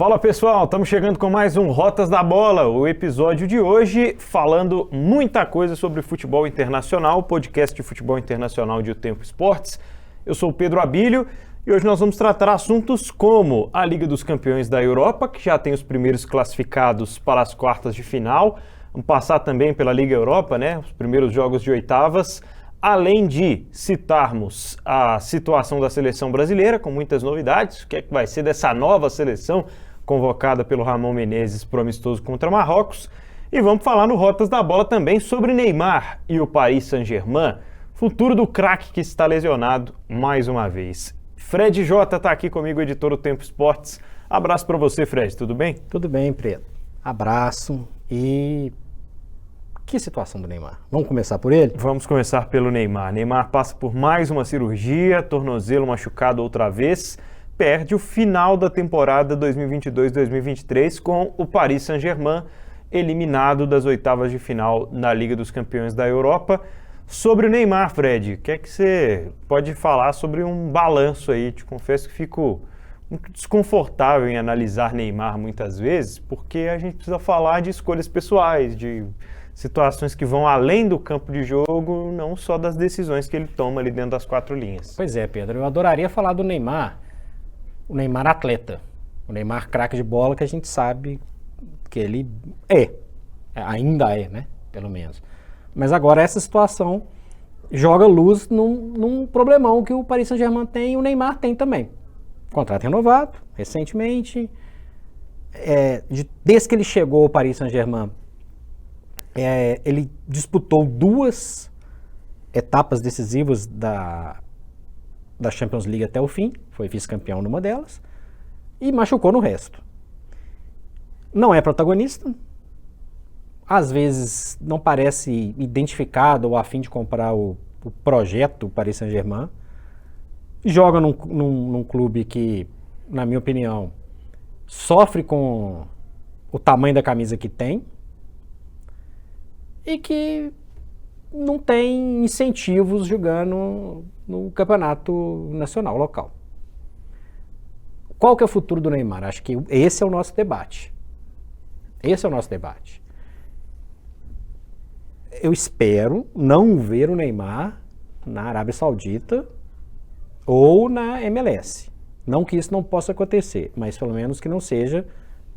Fala pessoal, estamos chegando com mais um Rotas da Bola, o episódio de hoje falando muita coisa sobre futebol internacional, podcast de futebol internacional de O Tempo Esportes. Eu sou o Pedro Abílio e hoje nós vamos tratar assuntos como a Liga dos Campeões da Europa, que já tem os primeiros classificados para as quartas de final, vamos passar também pela Liga Europa, né, os primeiros jogos de oitavas, além de citarmos a situação da seleção brasileira, com muitas novidades, o que é que vai ser dessa nova seleção convocada pelo Ramon Menezes para o amistoso contra Marrocos. E vamos falar no Rotas da Bola também sobre Neymar e o Paris Saint-Germain, futuro do craque que está lesionado mais uma vez. Fred Jota está aqui comigo, editor do Tempo Esportes. Abraço para você, Fred, tudo bem? Tudo bem, Preto. Abraço e... Que situação do Neymar? Vamos começar por ele? Vamos começar pelo Neymar. Neymar passa por mais uma cirurgia, tornozelo machucado outra vez, perde o final da temporada 2022-2023 com o Paris Saint-Germain eliminado das oitavas de final na Liga dos Campeões da Europa. Sobre o Neymar, Fred, o que é que você pode falar sobre um balanço aí? Te confesso que fico muito desconfortável em analisar Neymar muitas vezes, porque a gente precisa falar de escolhas pessoais, de situações que vão além do campo de jogo, não só das decisões que ele toma ali dentro das quatro linhas. Pois é, Pedro, eu adoraria falar do Neymar, o Neymar atleta, o Neymar craque de bola, que a gente sabe que ele ainda é, né, pelo menos. Mas agora essa situação joga luz num problemão que o Paris Saint-Germain tem e o Neymar tem também. Contrato renovado, recentemente, desde que ele chegou ao Paris Saint-Germain, ele disputou duas etapas decisivas da Champions League até o fim, foi vice-campeão numa delas, e machucou no resto. Não é protagonista, às vezes não parece identificado ou a fim de comprar o projeto Paris Saint-Germain, joga num clube que, na minha opinião, sofre com o tamanho da camisa que tem, e que não tem incentivos jogando no campeonato nacional, local. Qual que é o futuro do Neymar? Acho que esse é o nosso debate. Esse é o nosso debate. Eu espero não ver o Neymar na Arábia Saudita ou na MLS. Não que isso não possa acontecer, mas pelo menos que não seja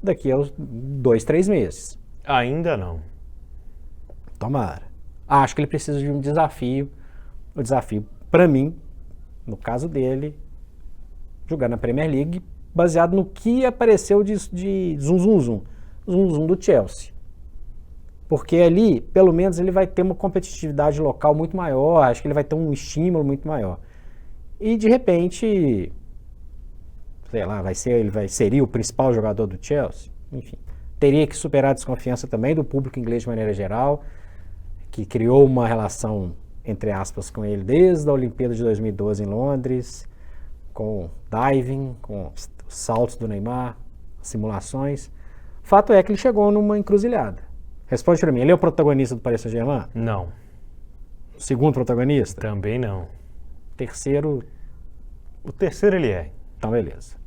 daqui a 2, 3 meses. Ainda não. Tomara. Acho que ele precisa de um desafio. O desafio, para mim, no caso dele, jogar na Premier League, baseado no que apareceu de zum do Chelsea. Porque ali, pelo menos, ele vai ter uma competitividade local muito maior, acho que ele vai ter um estímulo muito maior. E, de repente, sei lá, seria o principal jogador do Chelsea? Enfim, teria que superar a desconfiança também do público inglês de maneira geral, que criou uma relação, entre aspas, com ele desde a Olimpíada de 2012 em Londres, com diving, com os saltos do Neymar, simulações. Fato é que ele chegou numa encruzilhada. Responde para mim, ele é o protagonista do Paris Saint-Germain? Não. O segundo protagonista? Também não. Terceiro? O terceiro ele é. Então, beleza.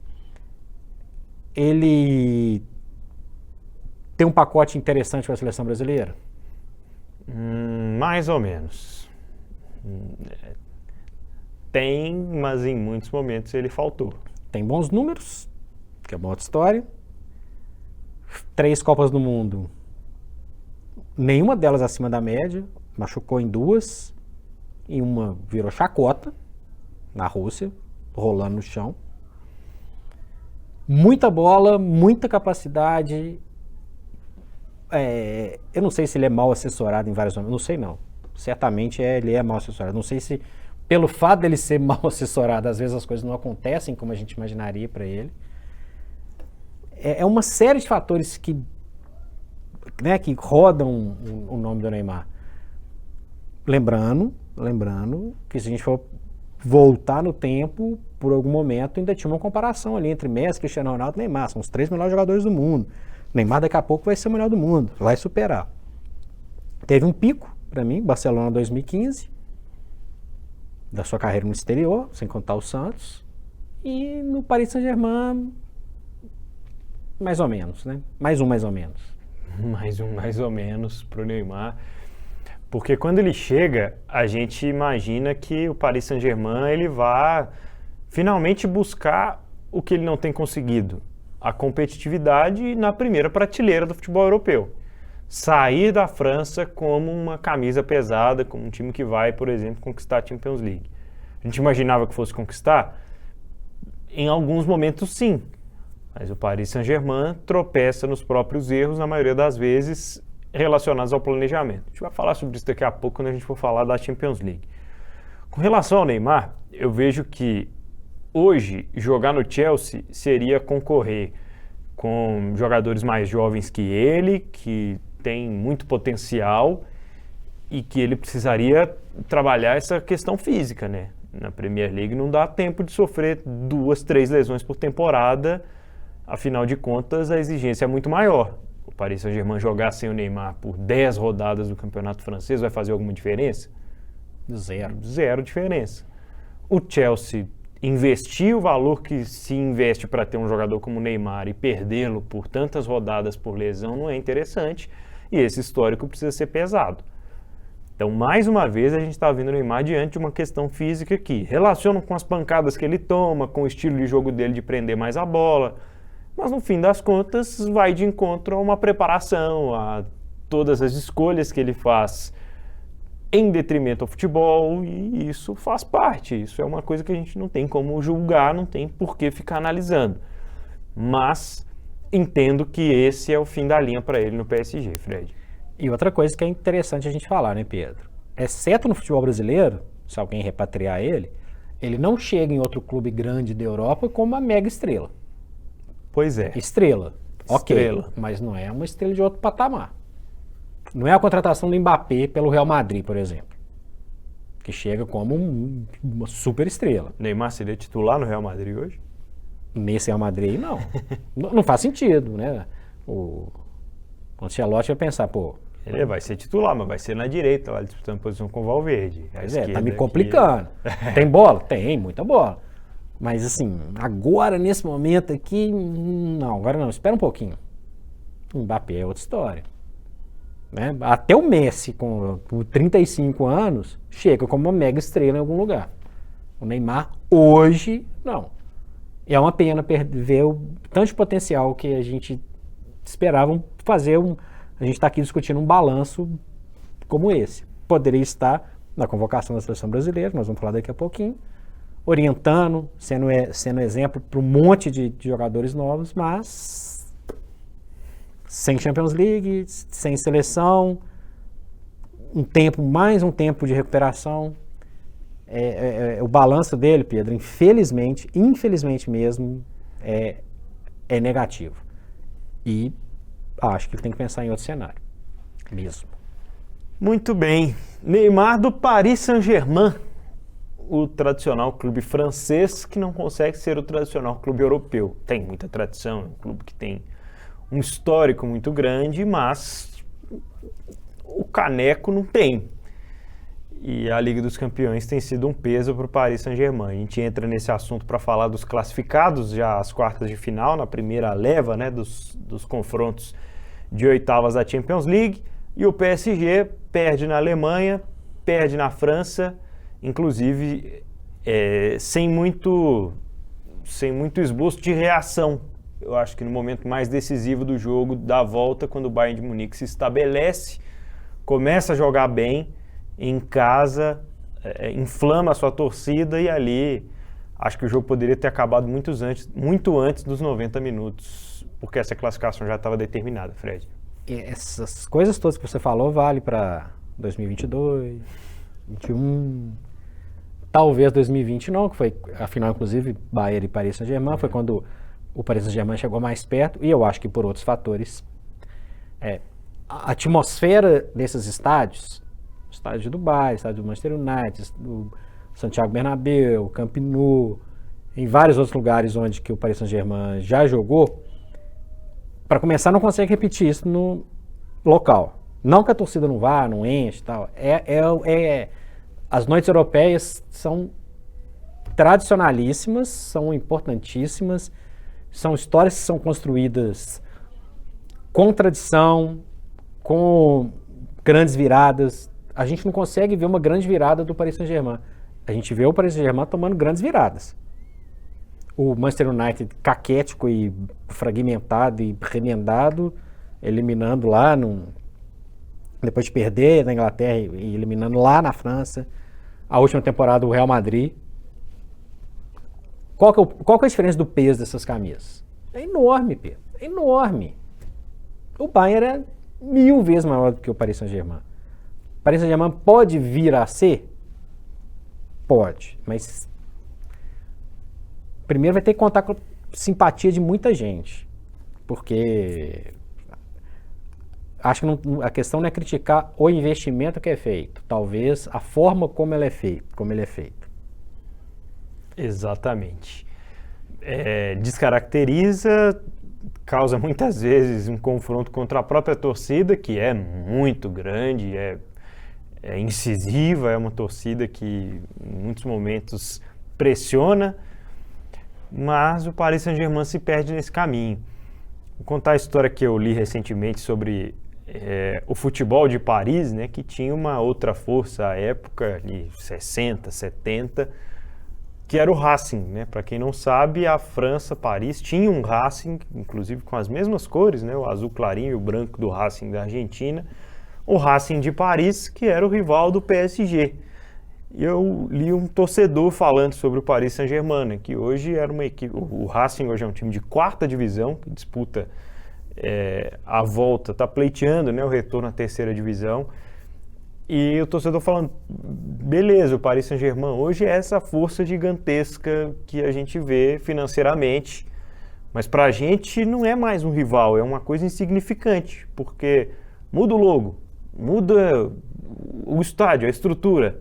Ele tem um pacote interessante para a seleção brasileira? Mais ou menos. Tem, mas em muitos momentos ele faltou. Tem bons números, que é uma outra história. 3 Copas do Mundo, nenhuma delas acima da média, machucou em 2, e uma virou chacota, na Rússia, rolando no chão. Muita bola, muita capacidade. Eu não sei se ele é mal assessorado em vários momentos, não sei não. Certamente ele é mal assessorado. Não sei se, pelo fato dele ser mal assessorado, às vezes as coisas não acontecem como a gente imaginaria para ele. É uma série de fatores que rodam o nome do Neymar. Lembrando que se a gente for voltar no tempo, por algum momento ainda tinha uma comparação ali entre Messi, Cristiano Ronaldo e Neymar. São os 3 melhores jogadores do mundo. Neymar daqui a pouco vai ser o melhor do mundo, vai superar. Teve um pico, para mim, Barcelona 2015, da sua carreira no exterior, sem contar o Santos. E no Paris Saint-Germain mais ou menos, né? Mais ou menos. Mais ou menos para o Neymar. Porque quando ele chega, a gente imagina que o Paris Saint-Germain ele vai finalmente buscar o que ele não tem conseguido. A competitividade na primeira prateleira do futebol europeu. Sair da França como uma camisa pesada, como um time que vai, por exemplo, conquistar a Champions League. A gente imaginava que fosse conquistar? Em alguns momentos, sim. Mas o Paris Saint-Germain tropeça nos próprios erros, na maioria das vezes, relacionados ao planejamento. A gente vai falar sobre isso daqui a pouco, quando a gente for falar da Champions League. Com relação ao Neymar, eu vejo que hoje, jogar no Chelsea seria concorrer com jogadores mais jovens que ele, que tem muito potencial e que ele precisaria trabalhar essa questão física, né? Na Premier League não dá tempo de sofrer 2, 3 lesões por temporada, afinal de contas a exigência é muito maior. O Paris Saint-Germain jogar sem o Neymar por 10 rodadas do campeonato francês vai fazer alguma diferença? Zero diferença. O Chelsea investir o valor que se investe para ter um jogador como o Neymar e perdê-lo por tantas rodadas por lesão não é interessante, e esse histórico precisa ser pesado. Então, mais uma vez, a gente está vendo o Neymar diante de uma questão física que relaciona com as pancadas que ele toma, com o estilo de jogo dele de prender mais a bola, mas no fim das contas vai de encontro a uma preparação, a todas as escolhas que ele faz em detrimento ao futebol, e isso faz parte, isso é uma coisa que a gente não tem como julgar, não tem por que ficar analisando. Mas entendo que esse é o fim da linha para ele no PSG, Fred. E outra coisa que é interessante a gente falar, né, Pedro? Exceto no futebol brasileiro, se alguém repatriar ele não chega em outro clube grande da Europa como uma mega estrela. Pois é. Estrela. Ok, mas não é uma estrela de outro patamar. Não é a contratação do Mbappé pelo Real Madrid, por exemplo, que chega como uma super estrela. Neymar seria titular no Real Madrid hoje? Nesse Real Madrid, não. Não faz sentido, né? O Ancelotti vai pensar, pô... Ele vai ser titular, mas vai ser na direita, lá disputando posição com o Valverde. Pois é, tá me complicando. Tem bola? Tem, muita bola. Mas assim, agora, nesse momento aqui, não, agora não, espera um pouquinho. O Mbappé é outra história. Né? Até o Messi, com 35 anos, chega como uma mega estrela em algum lugar. O Neymar, hoje, não. E é uma pena ver o tanto de potencial que a gente esperava fazer. A gente está aqui discutindo um balanço como esse. Poderia estar na convocação da seleção brasileira, nós vamos falar daqui a pouquinho, orientando, sendo exemplo para um monte de jogadores novos, mas sem Champions League, sem seleção, mais um tempo de recuperação. O balanço dele, Pedro, infelizmente mesmo, é negativo. E acho que ele tem que pensar em outro cenário, mesmo. Muito bem. Neymar do Paris Saint-Germain, o tradicional clube francês que não consegue ser o tradicional clube europeu. Tem muita tradição, é um clube que tem um histórico muito grande, mas o caneco não tem. E a Liga dos Campeões tem sido um peso para o Paris Saint-Germain. A gente entra nesse assunto para falar dos classificados, já às quartas de final, na primeira leva, né, dos confrontos de oitavas da Champions League. E o PSG perde na Alemanha, perde na França, inclusive sem muito esboço de reação. Eu acho que no momento mais decisivo do jogo, da volta, quando o Bayern de Munique se estabelece, começa a jogar bem em casa, inflama a sua torcida, e ali acho que o jogo poderia ter acabado muito antes dos 90 minutos, porque essa classificação já estava determinada, Fred. E essas coisas todas que você falou vale para 2022, 2021, talvez 2020 não, que foi a final, inclusive, Bayern e Paris Saint-Germain, foi quando o Paris Saint-Germain chegou mais perto, e eu acho que por outros fatores. A atmosfera desses estádios, estádio de Dubai, estádio do Manchester United, do Santiago Bernabéu, Camp Nou, em vários outros lugares onde que o Paris Saint-Germain já jogou, para começar, não consegue repetir isso no local. Não que a torcida não vá, não enche e tal. As noites europeias são tradicionalíssimas, são importantíssimas, São histórias que são construídas com tradição, com grandes viradas. A gente não consegue ver uma grande virada do Paris Saint-Germain. A gente vê o Paris Saint-Germain tomando grandes viradas. O Manchester United caquético e fragmentado e remendado, eliminando lá, depois de perder na Inglaterra e eliminando lá na França. A última temporada o Real Madrid. Qual que é a diferença do peso dessas camisas? É enorme, Pedro. É enorme. O Bayern é 1000 vezes maior do que o Paris Saint-Germain. O Paris Saint-Germain pode vir a ser? Pode, mas primeiro vai ter que contar com a simpatia de muita gente, porque acho que a questão não é criticar o investimento que é feito, talvez a forma como ele é feito. Exatamente. Descaracteriza, causa muitas vezes um confronto contra a própria torcida, que é muito grande, é incisiva, é uma torcida que em muitos momentos pressiona, mas o Paris Saint-Germain se perde nesse caminho. Vou contar a história que eu li recentemente sobre o futebol de Paris, né, que tinha uma outra força à época, de 60, 70, que era o Racing, né? Para quem não sabe, a França, Paris, tinha um Racing, inclusive com as mesmas cores, né? O azul clarinho e o branco do Racing da Argentina, o Racing de Paris, que era o rival do PSG. E eu li um torcedor falando sobre o Paris Saint-Germain, né? Que hoje era uma equipe, o Racing hoje é um time de 4ª divisão, que disputa a volta, está pleiteando, né? O retorno à 3ª divisão. E o torcedor falando, beleza, o Paris Saint-Germain hoje é essa força gigantesca que a gente vê financeiramente, mas para a gente não é mais um rival, é uma coisa insignificante, porque muda o logo, muda o estádio, a estrutura,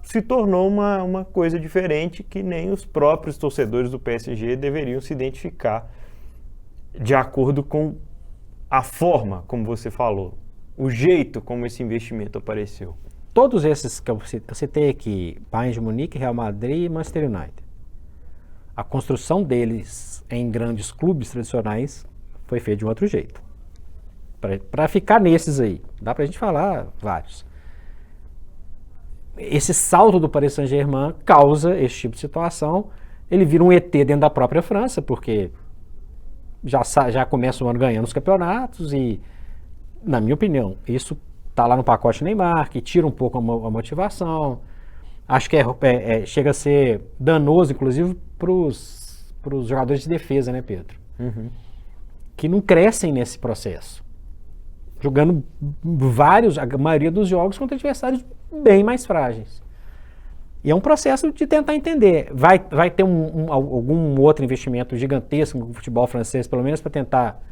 se tornou uma coisa diferente que nem os próprios torcedores do PSG deveriam se identificar de acordo com a forma como você falou. O jeito como esse investimento apareceu. Todos esses que eu citei aqui, Bayern de Munique, Real Madrid e Manchester United, a construção deles em grandes clubes tradicionais foi feita de um outro jeito. Para ficar nesses aí, dá pra gente falar vários. Esse salto do Paris Saint-Germain causa esse tipo de situação. Ele vira um ET dentro da própria França, porque já começa o ano ganhando os campeonatos e, na minha opinião, isso está lá no pacote Neymar, que tira um pouco a motivação. Acho que chega a ser danoso, inclusive, para os jogadores de defesa, né, Pedro? Uhum. Que não crescem nesse processo. Jogando a maioria dos jogos contra adversários bem mais frágeis. E é um processo de tentar entender. Vai ter algum outro investimento gigantesco no futebol francês, pelo menos para tentar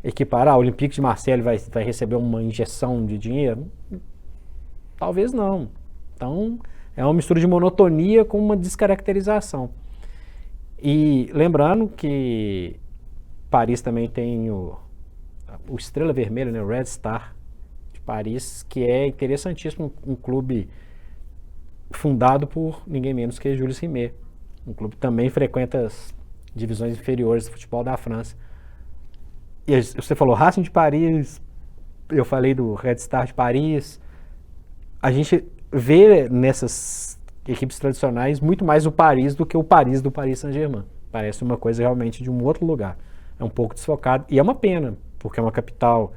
equiparar? O Olympique de Marseille vai receber uma injeção de dinheiro? Talvez não. Então, é uma mistura de monotonia com uma descaracterização. E lembrando que Paris também tem o Estrela Vermelha, né, o Red Star de Paris, que é interessantíssimo, um clube fundado por ninguém menos que Jules Rimet. Um clube que também frequenta as divisões inferiores do futebol da França. E você falou Racing de Paris, eu falei do Red Star de Paris. A gente vê nessas equipes tradicionais muito mais o Paris do que o Paris do Paris Saint-Germain. Parece uma coisa realmente de um outro lugar. É um pouco desfocado. E é uma pena, porque é uma capital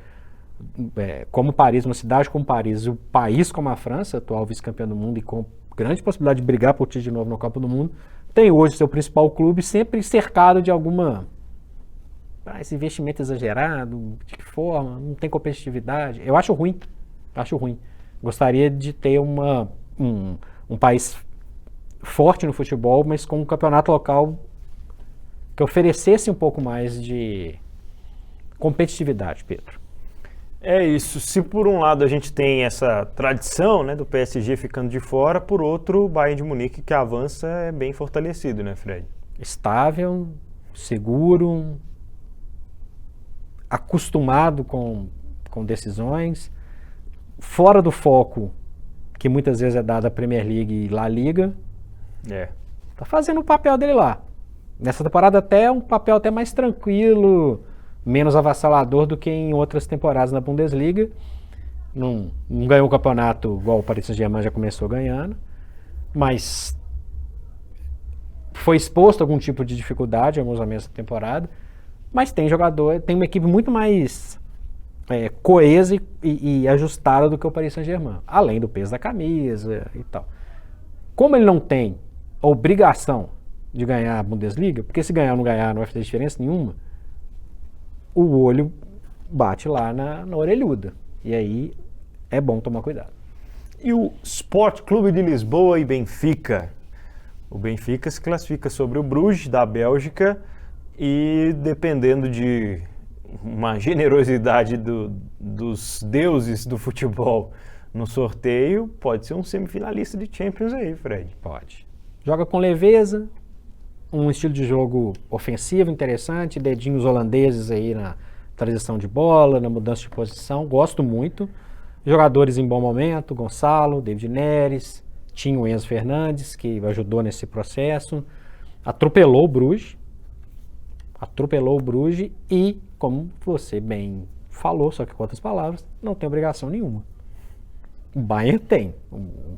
como Paris, uma cidade como Paris, e um país como a França, atual vice-campeão do mundo e com grande possibilidade de brigar por título de novo na Copa do Mundo, tem hoje seu principal clube sempre cercado de esse investimento exagerado, de que forma, não tem competitividade. Eu acho ruim. Gostaria de ter um país forte no futebol, mas com um campeonato local que oferecesse um pouco mais de competitividade, Pedro. É isso. Se por um lado a gente tem essa tradição, né, do PSG ficando de fora, por outro, o Bayern de Munique que avança é bem fortalecido, né, Fred? Estável, seguro, acostumado com decisões, fora do foco que muitas vezes é dado à Premier League e La Liga. Tá fazendo o papel dele lá. Nessa temporada até é um papel até mais tranquilo, menos avassalador do que em outras temporadas na Bundesliga. Não ganhou o campeonato igual o Paris Saint-Germain já começou ganhando, mas foi exposto a algum tipo de dificuldade em alguns momentos da temporada. Mas tem uma equipe muito mais coesa e ajustada do que o Paris Saint-Germain, além do peso da camisa e tal. Como ele não tem a obrigação de ganhar a Bundesliga, porque se ganhar ou não ganhar não vai fazer diferença nenhuma, o olho bate lá na orelhuda. E aí é bom tomar cuidado. E o Sport Clube de Lisboa e Benfica? O Benfica se classifica sobre o Bruges, da Bélgica, e dependendo de uma generosidade dos deuses do futebol no sorteio, pode ser um semifinalista de Champions aí, Fred. Pode. Joga com leveza, um estilo de jogo ofensivo interessante, dedinhos holandeses aí na transição de bola, na mudança de posição, gosto muito. Jogadores em bom momento, Gonçalo, David Neres, tinha o Enzo Fernandes, que ajudou nesse processo, atropelou o Bruges e, como você bem falou, só que com outras palavras, não tem obrigação nenhuma. O Bayern tem. Não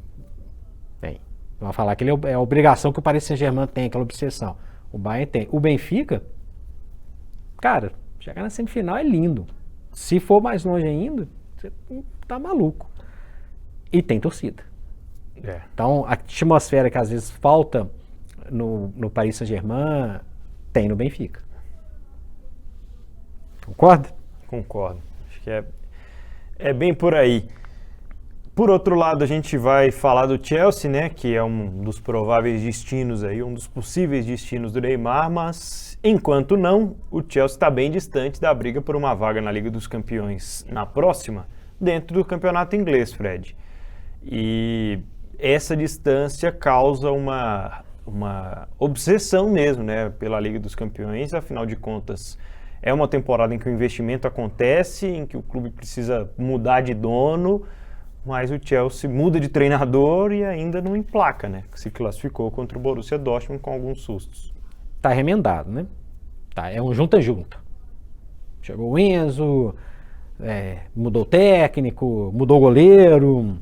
vai falar que ele é a obrigação que o Paris Saint-Germain tem, aquela obsessão. O Bayern tem. O Benfica, cara, chegar na semifinal é lindo. Se for mais longe ainda, você tá maluco. E tem torcida. Então, a atmosfera que às vezes falta no Paris Saint-Germain, tem no Benfica. Concorda? Concordo. Acho que é bem por aí. Por outro lado, a gente vai falar do Chelsea, né, que é um dos prováveis destinos aí, um dos possíveis destinos do Neymar, mas enquanto não, o Chelsea está bem distante da briga por uma vaga na Liga dos Campeões na próxima, dentro do campeonato inglês, Fred. E essa distância causa uma obsessão mesmo, né, pela Liga dos Campeões. Afinal de contas, é uma temporada em que o investimento acontece, em que o clube precisa mudar de dono, mas o Chelsea muda de treinador e ainda não emplaca, né? Se classificou contra o Borussia Dortmund com alguns sustos. Tá remendado, né? É um junta-junta. Chegou o Enzo, mudou o técnico, mudou o goleiro,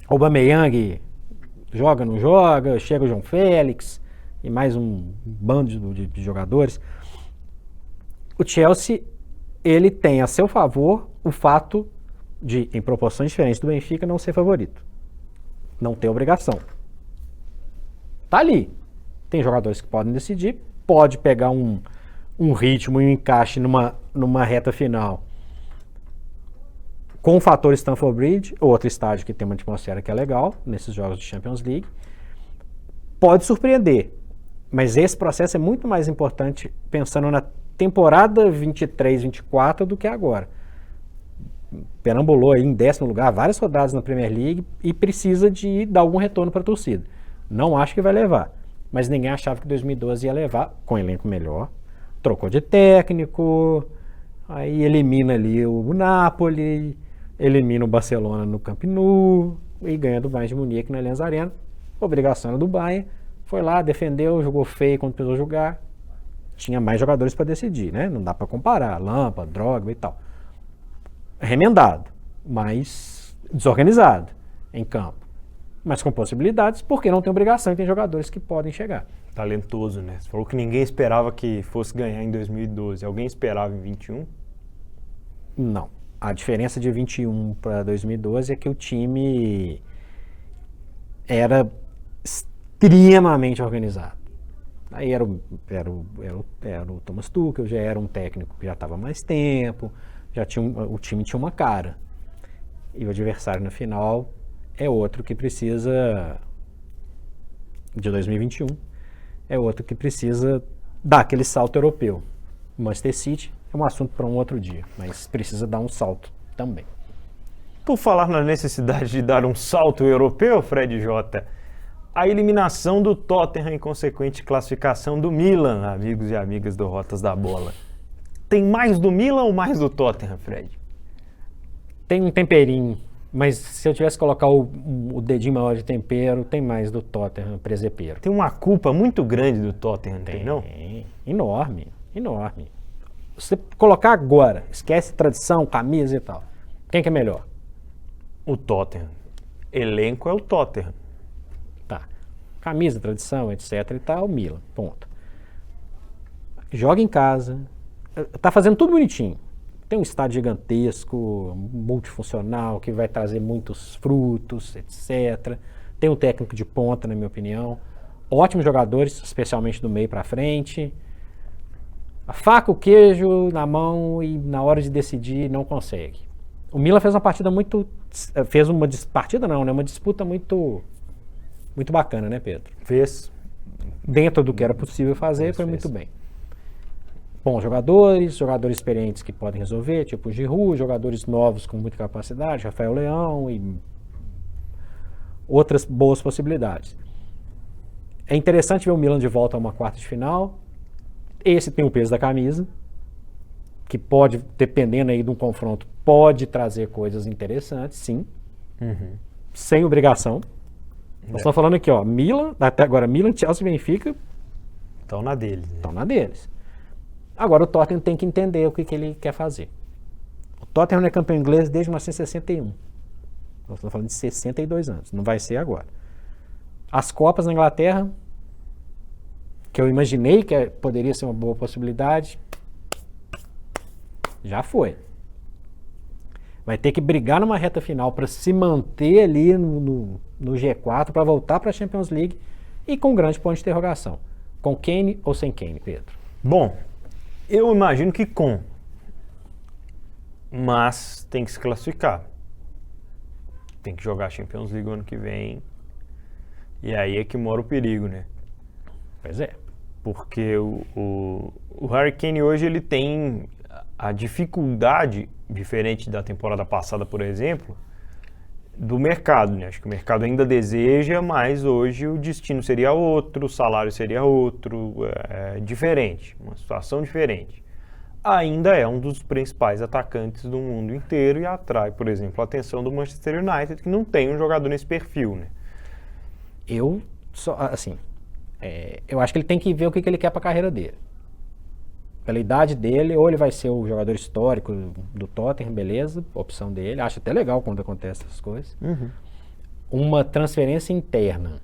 o Aubameyang joga, não joga, chega o João Félix e mais um bando de jogadores. O Chelsea, ele tem a seu favor o fato de, em proporções diferentes do Benfica, não ser favorito. Não tem obrigação. Tá ali. Tem jogadores que podem decidir, pode pegar um ritmo e um encaixe numa reta final com o fator Stamford Bridge, outro estádio que tem uma atmosfera que é legal, nesses jogos de Champions League. Pode surpreender, mas esse processo é muito mais importante pensando na temporada 23-24 do que agora. Perambulou aí em 10º lugar, várias rodadas na Premier League e precisa de dar algum retorno para a torcida. Não acho que vai levar, mas ninguém achava que 2012 ia levar, com elenco melhor. Trocou de técnico, aí elimina ali o Napoli, elimina o Barcelona no Camp Nou e ganha do Bayern de Munique na Allianz Arena. Obrigação era do Bayern, foi lá, defendeu, jogou feio quando precisou jogar. Tinha mais jogadores para decidir, né? Não dá para comparar, Lampa, Drogba e tal. Remendado, mas desorganizado em campo, mas com possibilidades, porque não tem obrigação e tem jogadores que podem chegar. Talentoso, né? Você falou que ninguém esperava que fosse ganhar em 2012. Alguém esperava em 21? Não. A diferença de 21 para 2012 é que o time era extremamente organizado. Aí era o Thomas Tuchel, já era um técnico que já estava há mais tempo, o time tinha uma cara. E o adversário na final é outro que precisa, de 2021, é outro que precisa dar aquele salto europeu. O Manchester City é um assunto para um outro dia, mas precisa dar um salto também. Por falar na necessidade de dar um salto europeu, Fred Jota, a eliminação do Tottenham e consequente classificação do Milan, amigos e amigas do Rotas da Bola. Tem mais do Milan ou mais do Tottenham, Fred? Tem um temperinho Mas se eu tivesse que colocar o dedinho maior de tempero, tem mais do Tottenham presepeiro. Tem uma culpa muito grande do Tottenham, tem não? Enorme, enorme. Se você colocar agora, esquece tradição, camisa e tal. Quem que é melhor? O Tottenham. Elenco é o Tottenham. Tá. Camisa, tradição, etc e tal, Milan. Ponto. Joga em casa. Tá fazendo tudo bonitinho. Tem um estádio gigantesco, multifuncional, que vai trazer muitos frutos, etc. Tem um técnico de ponta, na minha opinião. Ótimos jogadores, especialmente do meio para frente. A faca, o queijo na mão e na hora de decidir não consegue. O Milan fez uma partida muito... Fez uma partida não, né? Uma disputa muito bacana, né, Pedro? Fez. Dentro do que era possível fazer, foi muito bem. Bons jogadores experientes que podem resolver, tipo o Giroud, jogadores novos com muita capacidade, Rafael Leão e outras boas possibilidades. É interessante ver o Milan de volta a uma quarta de final. Esse tem o peso da camisa, que pode, dependendo aí de um confronto, pode trazer coisas interessantes, sim. Sem obrigação. Nós estamos falando aqui, ó, Milan, até agora Milan, Chelsea e Benfica Estão na deles. Né? estão na deles. Agora o Tottenham tem que entender o que ele quer fazer. O Tottenham não é campeão inglês desde 1961. Nós estamos falando de 62 anos. Não vai ser agora. As Copas na Inglaterra, que eu imaginei que poderia ser uma boa possibilidade, já foi. Vai ter que brigar numa reta final para se manter ali no G4, para voltar para a Champions League e com um grande ponto de interrogação. Com Kane ou sem Kane, Pedro? Bom, eu imagino que com. Mas tem que se classificar. Tem que jogar a Champions League ano que vem. E aí é que mora o perigo, né? Pois é. Porque o Harry Kane hoje ele tem a dificuldade, diferente da temporada passada, por exemplo, do mercado, né? Acho que o mercado ainda deseja, mas hoje o destino seria outro, o salário seria outro, diferente, uma situação diferente. Ainda é um dos principais atacantes do mundo inteiro e atrai, por exemplo, a atenção do Manchester United, que não tem um jogador nesse perfil, né? Eu acho que ele tem que ver o que ele quer para a carreira dele. Pela idade dele, ou ele vai ser o jogador histórico do Tottenham, beleza, opção dele. Acho até legal quando acontecem essas coisas. Uma transferência interna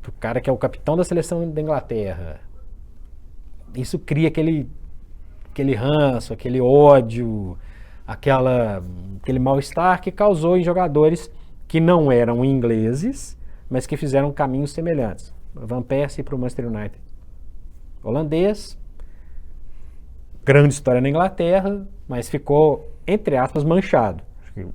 do cara que é o capitão da seleção da Inglaterra. Isso cria aquele ranço, aquele ódio, aquele mal-estar que causou em jogadores que não eram ingleses, mas que fizeram caminhos semelhantes. Van Persie para o Manchester United. Holandês, grande história na Inglaterra, mas ficou, entre aspas, manchado. Acho que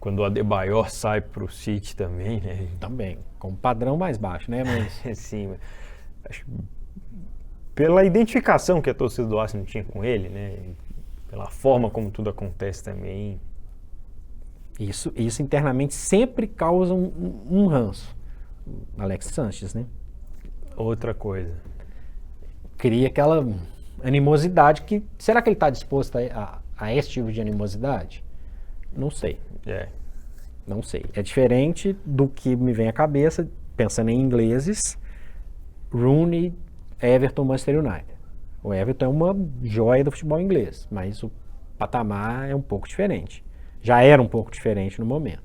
quando o Adebayor sai para o City também, né? Também, com um padrão mais baixo, né? Mas... Sim, acho que pela identificação que a torcida do Arsenal tinha com ele, né? Pela forma como tudo acontece também. Isso internamente sempre causa um ranço. Alex Sanches, né? Outra coisa. Cria aquela animosidade que... Será que ele está disposto a esse tipo de animosidade? Não sei. Não sei. É diferente do que me vem à cabeça, pensando em ingleses, Rooney, Everton, Manchester United. O Everton é uma joia do futebol inglês, mas o patamar é um pouco diferente. Já era um pouco diferente no momento.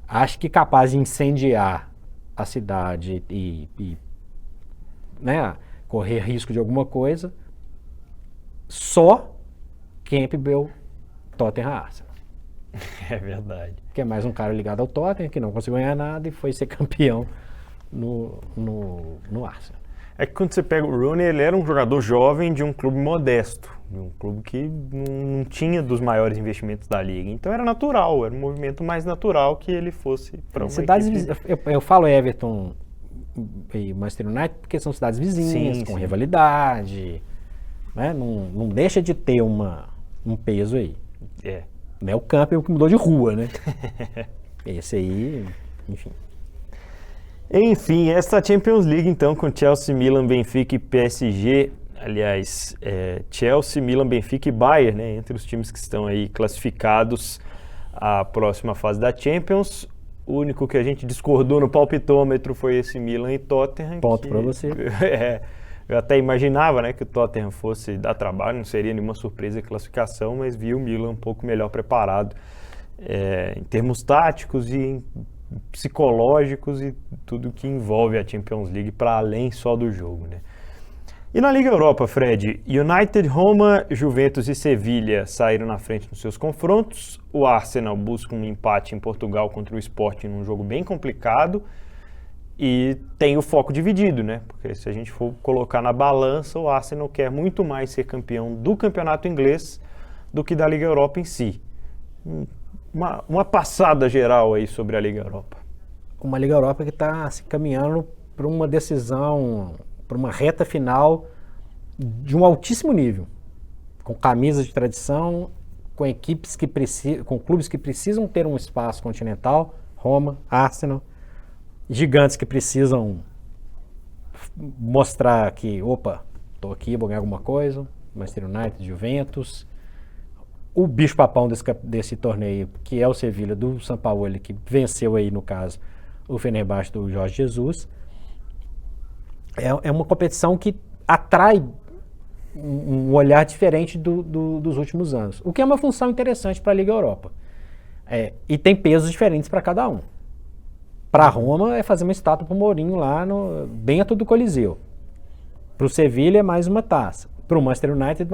Acho que capaz de incendiar a cidade e né, correr risco de alguma coisa, só Campbell, Tottenham, Arsenal. É verdade. Que é mais um cara ligado ao Tottenham, que não conseguiu ganhar nada e foi ser campeão no Arsenal. É que quando você pega o Rooney, ele era um jogador jovem de um clube modesto, de um clube que não tinha dos maiores investimentos da liga. Então era natural, era um movimento mais natural que ele fosse para uma cidades equipe... eu falo Everton e Manchester United porque são cidades vizinhas, sim, com rivalidade, né? Não deixa de ter um peso aí. Não é o Campbell que mudou de rua, né? Esse aí, enfim. Enfim, esta Champions League então com Chelsea, Milan, Benfica e PSG, aliás, Chelsea, Milan, Benfica e Bayern, né, entre os times que estão aí classificados à próxima fase da Champions. O único que a gente discordou no palpitômetro foi esse Milan e Tottenham. Ponto para você. Eu até imaginava, né, que o Tottenham fosse dar trabalho, não seria nenhuma surpresa a classificação, mas vi o Milan um pouco melhor preparado em termos táticos e psicológicos e tudo que envolve a Champions League para além só do jogo, né? E na Liga Europa, Fred, United, Roma, Juventus e Sevilha saíram na frente nos seus confrontos. O Arsenal busca um empate em Portugal contra o Sporting num jogo bem complicado e tem o foco dividido, né? Porque se a gente for colocar na balança, o Arsenal quer muito mais ser campeão do campeonato inglês do que da Liga Europa em si. Uma passada geral aí sobre a Liga Europa. Uma Liga Europa que está se caminhando para uma decisão, para uma reta final de um altíssimo nível, com camisas de tradição, com equipes que com clubes que precisam ter um espaço continental, Roma, Arsenal, gigantes que precisam mostrar que, opa, estou aqui, vou ganhar alguma coisa, Manchester United, Juventus, o bicho-papão desse torneio, que é o Sevilha do Sampaoli, que venceu aí, no caso, o Fenerbahçe do Jorge Jesus. É uma competição que atrai um olhar diferente dos últimos anos, o que é uma função interessante para a Liga Europa. E tem pesos diferentes para cada um. Para a Roma é fazer uma estátua para o Mourinho lá dentro do Coliseu. Para o Sevilha é mais uma taça. Para o Manchester United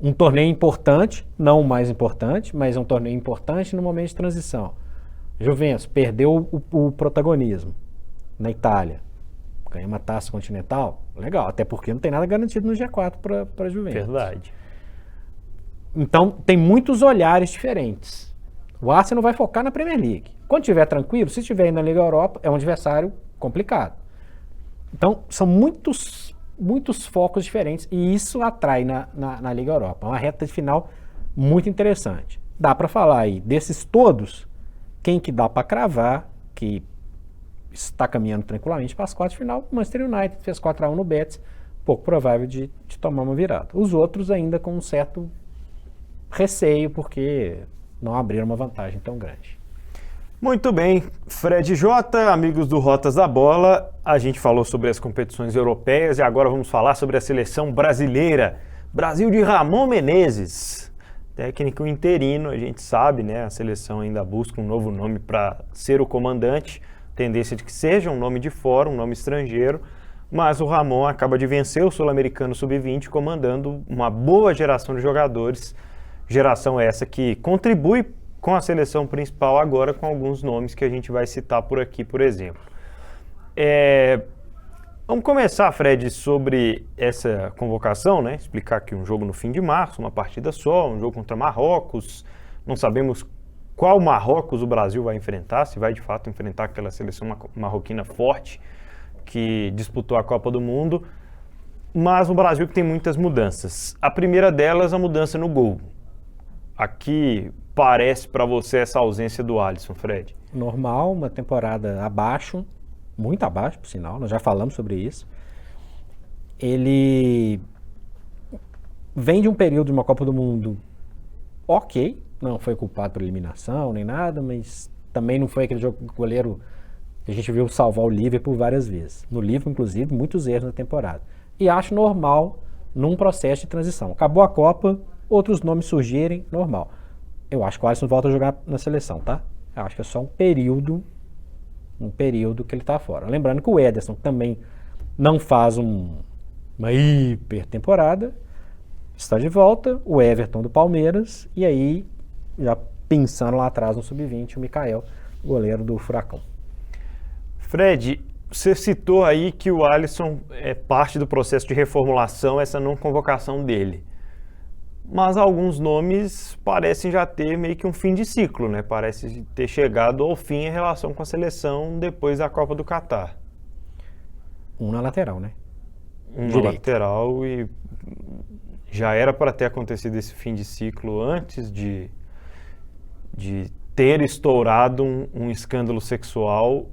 um torneio importante, não o mais importante, mas é um torneio importante no momento de transição. Juventus perdeu o protagonismo na Itália. Ganha uma taça continental, legal, até porque não tem nada garantido no G4 para a Juventus. Verdade. Então, tem muitos olhares diferentes. O Arsenal vai focar na Premier League. Quando estiver tranquilo, se estiver aí na Liga Europa, é um adversário complicado. Então, são muitos focos diferentes e isso atrai na Liga Europa. É uma reta de final muito interessante. Dá para falar aí desses todos, quem que dá para cravar que está caminhando tranquilamente para as quartas de final. O Manchester United fez 4-1 no Betis, pouco provável de tomar uma virada. Os outros ainda com um certo receio, porque não abriram uma vantagem tão grande. Muito bem, Fred Jota, amigos do Rotas da Bola, a gente falou sobre as competições europeias e agora vamos falar sobre a seleção brasileira. Brasil de Ramon Menezes, técnico interino, a gente sabe, né? A seleção ainda busca um novo nome para ser o comandante, tendência de que seja um nome de fora, um nome estrangeiro, mas o Ramon acaba de vencer o Sul-Americano Sub-20 comandando uma boa geração de jogadores, geração essa que contribui com a seleção principal agora com alguns nomes que a gente vai citar por aqui, por exemplo. Vamos começar, Fred, sobre essa convocação, né? Explicar que um jogo no fim de março, uma partida só, um jogo contra Marrocos, não sabemos qual Marrocos o Brasil vai enfrentar, se vai de fato enfrentar aquela seleção marroquina forte que disputou a Copa do Mundo, mas o Brasil que tem muitas mudanças. A primeira delas, a mudança no gol. Aqui parece para você essa ausência do Alisson, Fred? Normal, uma temporada abaixo, muito abaixo, por sinal, nós já falamos sobre isso. Ele vem de um período de uma Copa do Mundo ok, não foi culpado por eliminação nem nada, mas também não foi aquele goleiro que a gente viu salvar o Liverpool várias vezes. No Liverpool, inclusive, muitos erros na temporada. E acho normal num processo de transição. Acabou a Copa, outros nomes surgirem, normal. Eu acho que o Alisson volta a jogar na seleção, tá? Eu acho que é só um período que ele tá fora. Lembrando que o Ederson também não faz uma hiper temporada, está de volta, o Everton do Palmeiras, e aí, já pensando lá atrás no Sub-20, o Mikael, goleiro do Furacão. Fred, você citou aí que o Alisson é parte do processo de reformulação, essa não convocação dele. Mas alguns nomes parecem já ter meio que um fim de ciclo, né? Parece ter chegado ao fim em relação com a seleção depois da Copa do Catar. Um na lateral, né? Na lateral, e já era para ter acontecido esse fim de ciclo antes de ter estourado um escândalo sexual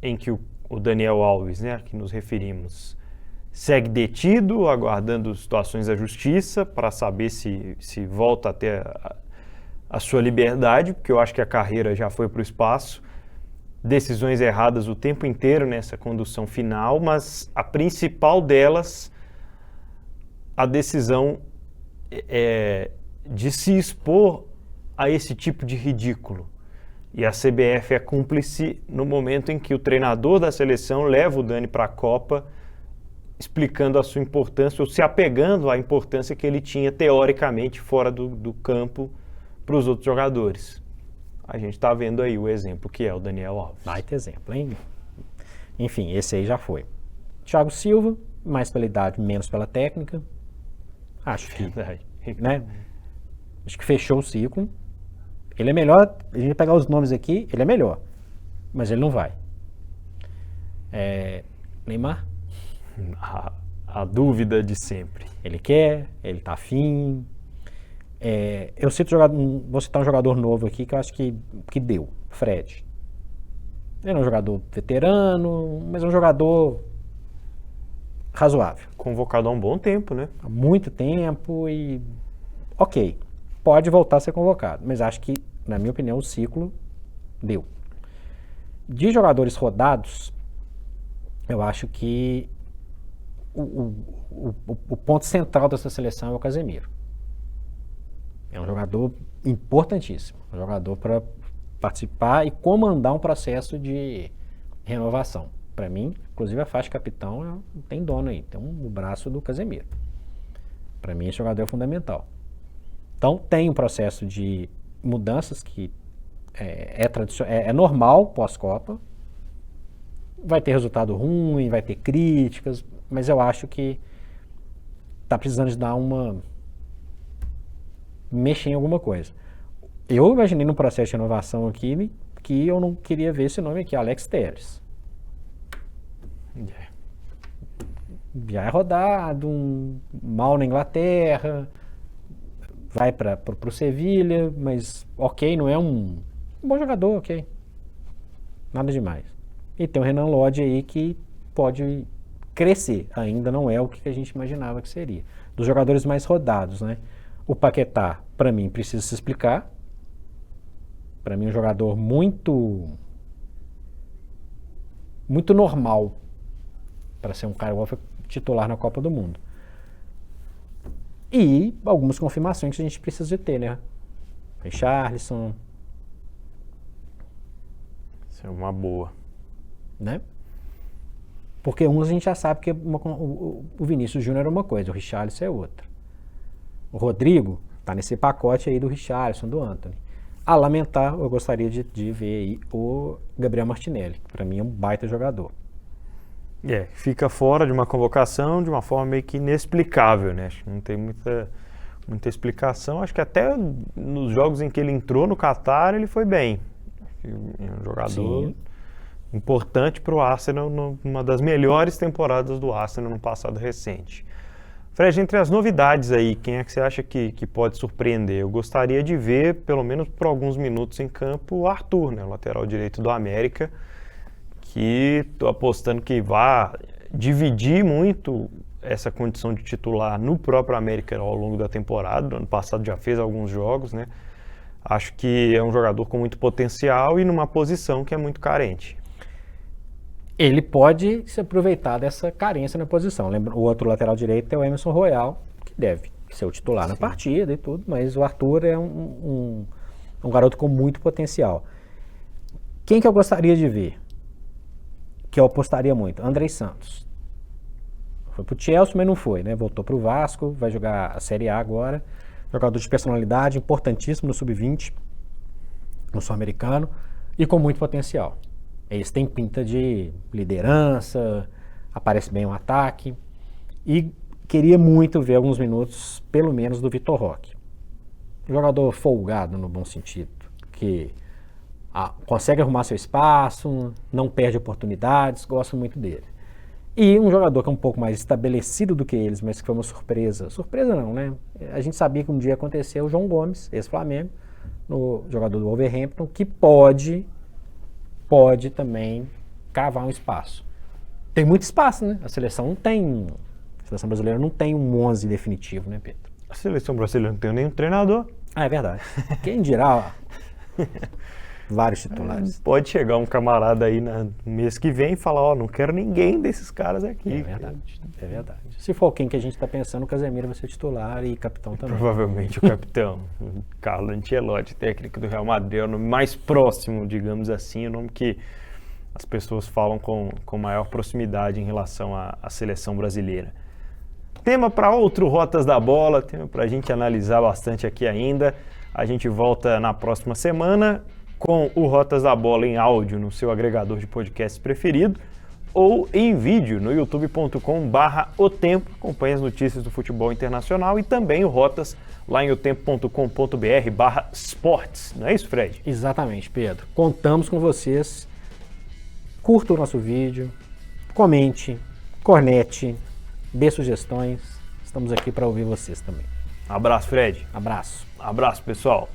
em que o Daniel Alves, né, a que nos referimos, segue detido, aguardando situações da justiça para saber se volta a ter a sua liberdade, porque eu acho que a carreira já foi para o espaço. Decisões erradas o tempo inteiro nessa condução final, mas a principal delas, a decisão de se expor a esse tipo de ridículo. E a CBF é cúmplice no momento em que o treinador da seleção leva o Dani para a Copa, explicando a sua importância, ou se apegando à importância que ele tinha teoricamente fora do campo para os outros jogadores. A gente está vendo aí o exemplo que é o Daniel Alves. Baita exemplo, hein? Enfim, esse aí já foi. Thiago Silva, mais pela idade, menos pela técnica. Acho que, né? Acho que fechou o ciclo. Ele é melhor, a gente vai pegar os nomes aqui, ele é melhor, mas ele não vai. Neymar? A dúvida de sempre. Ele quer, ele tá afim. Eu vou citar um jogador novo aqui que eu acho que deu, Fred. Ele é um jogador veterano, mas é um jogador razoável. Convocado há um bom tempo, né? Há muito tempo e... Ok, pode voltar a ser convocado, mas acho que, na minha opinião, o ciclo deu. De jogadores rodados, eu acho que o ponto central dessa seleção é o Casemiro. É um jogador importantíssimo, um jogador para participar e comandar um processo de renovação. Para mim, inclusive a faixa de capitão tem dono aí, tem o braço do Casemiro. Para mim, esse jogador é fundamental. Então, tem um processo de mudanças que é normal pós-Copa. Vai ter resultado ruim, vai ter críticas, mas eu acho que está precisando de dar mexer em alguma coisa. Eu imaginei num processo de renovação aqui que eu não queria ver esse nome aqui, Alex Telles. Já é rodado, mal na Inglaterra, vai para o Sevilha, mas ok, não é um bom jogador, ok. Nada demais. E tem o Renan Lodge aí que pode crescer, ainda não é o que a gente imaginava que seria. Dos jogadores mais rodados, né? O Paquetá, para mim, precisa se explicar. Para mim, é um jogador muito normal para ser um cara igual foi titular na Copa do Mundo. E algumas confirmações que a gente precisa de ter, né? Richarlison. Isso é uma boa. Né? Porque uns a gente já sabe que o Vinícius Júnior é uma coisa, o Richarlison é outra. O Rodrigo tá nesse pacote aí do Richarlison, do Antony. A lamentar, eu gostaria de ver aí o Gabriel Martinelli, que para mim é um baita jogador. Fica fora de uma convocação de uma forma meio que inexplicável, né? Acho que não tem muita explicação. Acho que até nos jogos em que ele entrou no Qatar, ele foi bem. É um jogador importante para o Arsenal, numa das melhores temporadas do Arsenal no passado recente. Fred, entre as novidades aí, quem é que você acha que pode surpreender? Eu gostaria de ver, pelo menos por alguns minutos em campo, o Arthur, né? O lateral direito do América, que estou apostando que vai dividir muito essa condição de titular no próprio América ao longo da temporada. No ano passado já fez alguns jogos, né? Acho que é um jogador com muito potencial e numa posição que é muito carente. Ele pode se aproveitar dessa carência na posição. Lembra, o outro lateral direito é o Emerson Royal, que deve ser o titular na partida e tudo, mas o Arthur é um garoto com muito potencial. Quem que eu gostaria de ver? Que eu apostaria muito? Andrei Santos. Foi pro Chelsea, mas não foi, né? Voltou pro Vasco, vai jogar a Série A agora. Jogador de personalidade, importantíssimo no Sub-20, no Sul-Americano, e com muito potencial. Eles têm pinta de liderança, aparece bem o ataque, e queria muito ver alguns minutos, pelo menos, do Vitor Roque. Jogador folgado, no bom sentido, que consegue arrumar seu espaço, não perde oportunidades, gosto muito dele. E um jogador que é um pouco mais estabelecido do que eles, mas que foi uma surpresa. Surpresa não, né? A gente sabia que um dia aconteceu o João Gomes, ex-Flamengo, jogador do Wolverhampton, que pode também cavar um espaço. Tem muito espaço, né? A seleção não tem A seleção brasileira não tem um 11 definitivo, né, Pedro? A seleção brasileira não tem nenhum treinador. Ah, é verdade. Quem dirá vários titulares. Pode chegar um camarada aí no mês que vem e falar, ó, não quero ninguém desses caras aqui. É verdade, é verdade. Se for quem que a gente está pensando, o Casemiro vai ser titular e capitão também. Provavelmente o capitão, Carlo Ancelotti, técnico do Real Madrid, é o nome mais próximo, digamos assim, o nome que as pessoas falam com maior proximidade em relação à seleção brasileira. Tema para outro Rotas da Bola, tema para a gente analisar bastante aqui ainda. A gente volta na próxima semana com o Rotas da Bola em áudio no seu agregador de podcast preferido ou em vídeo no youtube.com/otempo. Acompanhe as notícias do futebol internacional e também o Rotas lá em otempo.com.br/esportes. Não é isso, Fred? Exatamente, Pedro. Contamos com vocês. Curta o nosso vídeo, comente, cornete, dê sugestões. Estamos aqui para ouvir vocês também. Abraço, Fred. Abraço. Abraço, pessoal.